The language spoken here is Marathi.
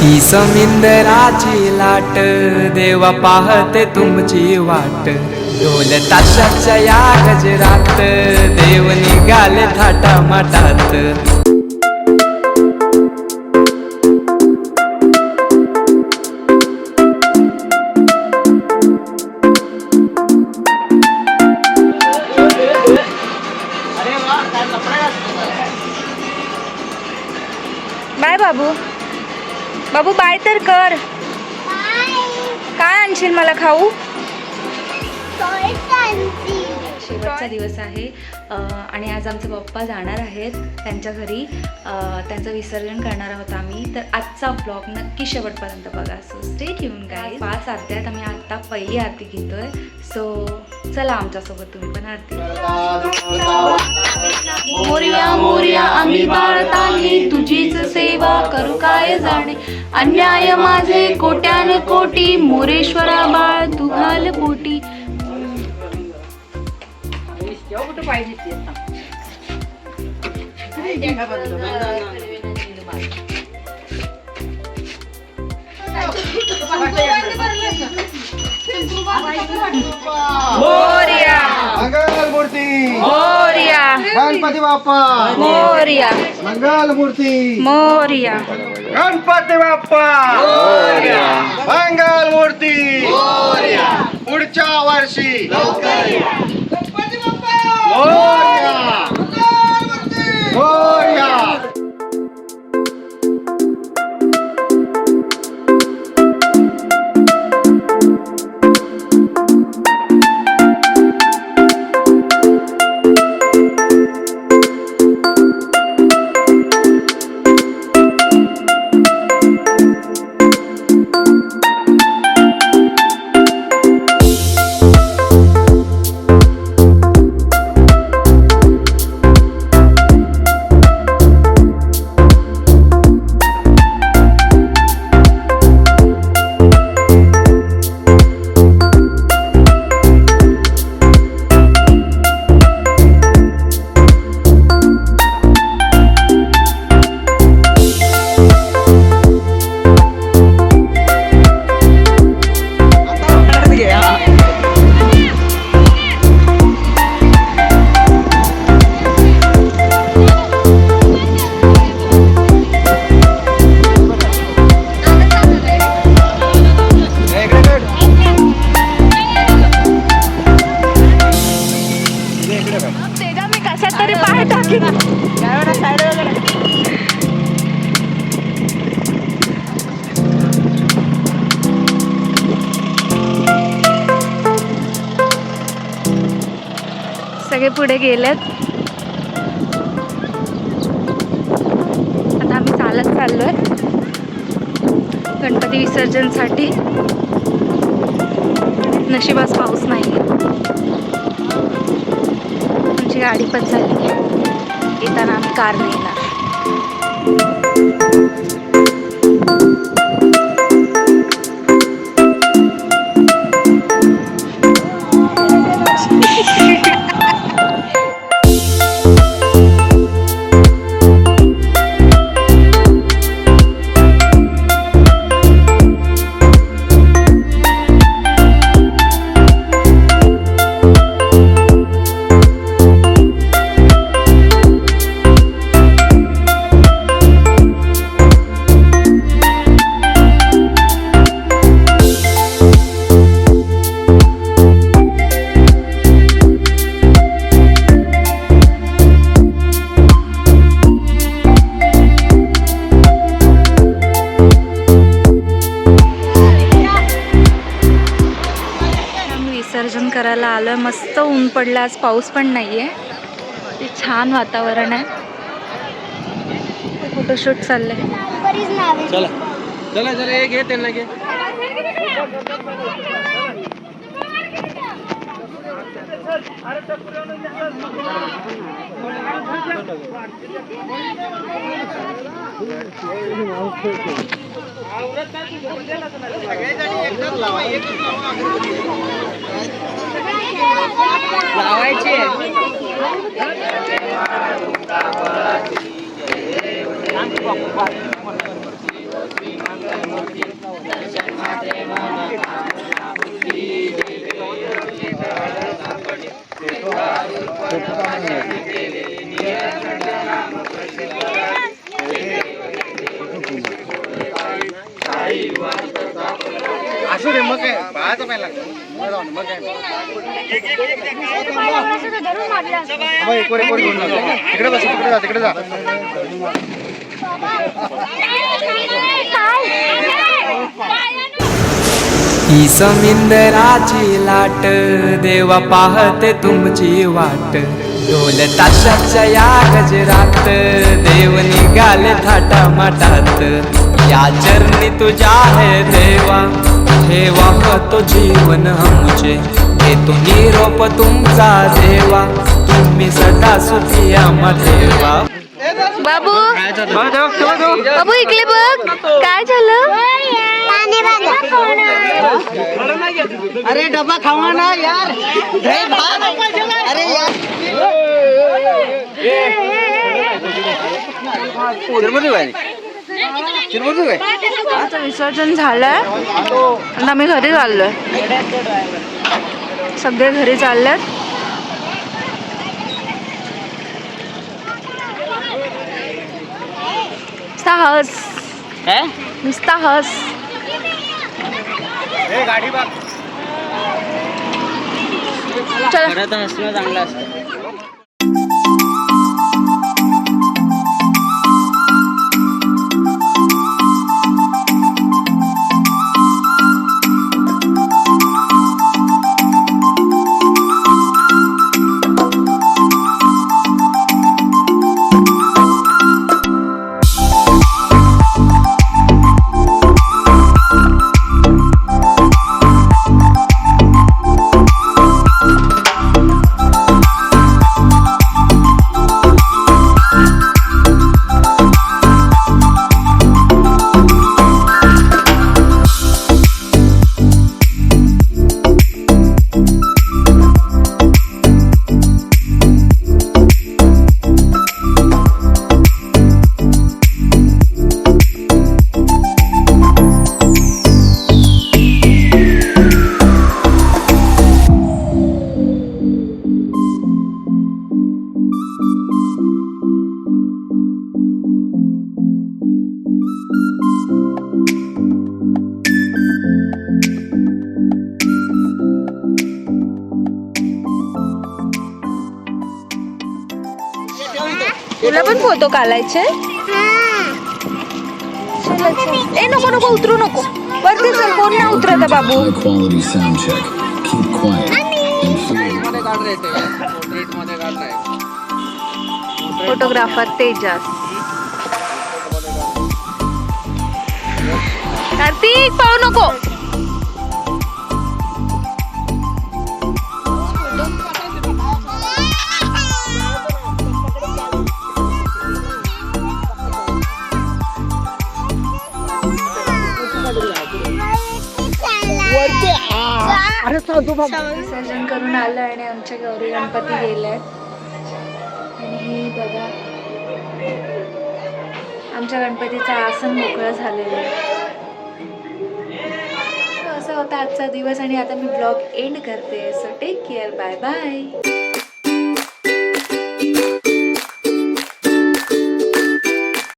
ही समिंदराची लाट देवा पाहते तुमची वाट ढोल ताशाच्या या गजरात देव निघाले थाटामाटात बाय बाबू. बाबू बाय तर कर. काय आणशील मला खाऊ? शेवटचा दिवस आहे आणि आज आमचे पप्पा जाणार आहेत त्यांच्या घरी. त्यांचं विसर्जन करणार आहोत आम्ही. तर आजचा ब्लॉग नक्की शेवटपर्यंत बघा. So stay tune guys. 5 आरती आहेत. आम्ही आता पहिली आरती घेतोय. सो चला आमच्यासोबत तुम्ही पण आरती. मोरया मोरया आम्ही बाळताने तुझीच सेवा करू काय जाणे. अन्याय माझे कोट्यान कोटी मोरेश्वरा बाळ तू घाल पोटी. कुठं पाहिजे मोरया मंगलमूर्ती मोरया गणपती बाप्पा मोरया मंगलमूर्ती मोरया गणपती बाप्पा मंगलमूर्ती पुढच्या वर्षी गणपती बाप्पा मोरया. सगळे पुढे गेलेत. आता आम्ही चालत चाललोय गणपती विसर्जनसाठी. नशिबास पाऊस नाही. आमची गाडी पण झाली. येताना आम्ही कारने येणार. विसर्जन करायला आलोय. मस्त ऊन पडलं आज. पाऊस पण नाहीये. ते छान वातावरण आहे. फोटोशूट चाललंय. चला चला चला एक घे त्यांना घे. लावायचे. असू दे मग काय पाहायचं नाही लागतं मग काय तिकडे बस तिकडे जा ही समिंदराची लाट देवा पाहते तुमची वाट ढोल ताशाच्या या गजरात देव निघाले थाटा माटात या चरणी तुझ्या है देवा हे वाहतो जीवन आमचे घेतो निरोप तुमचा देवा तुम्ही सदा सुखी आम्हा देवा. बाबू बाबू इकडे बघ काय झालं. अरे डब्बा खावा ना यार. अरे यार आमचं विसर्जन झालंय आणि आम्ही घरी चाललोय. सगळे घरी चाललेत. नुसता हस नुसता हस. गाडी बघ चला चांगलं असतं. तुला पण फोटो काढायचे. ए नको नको उतरू नको वरती चल. कोण ना उतरत बाबू. Quality sound check. Keep quiet. Photographer Tejas. Kartik पाहू नको. विसर्जन करून आलं आणि आमच्या गौरी गणपती गेले. आणि हे बघा आमच्या गणपतीचं आसन मोकळं झालेलं आहे. असं होता आजचा दिवस आणि आता मी ब्लॉग एंड करते. So take care. Bye bye.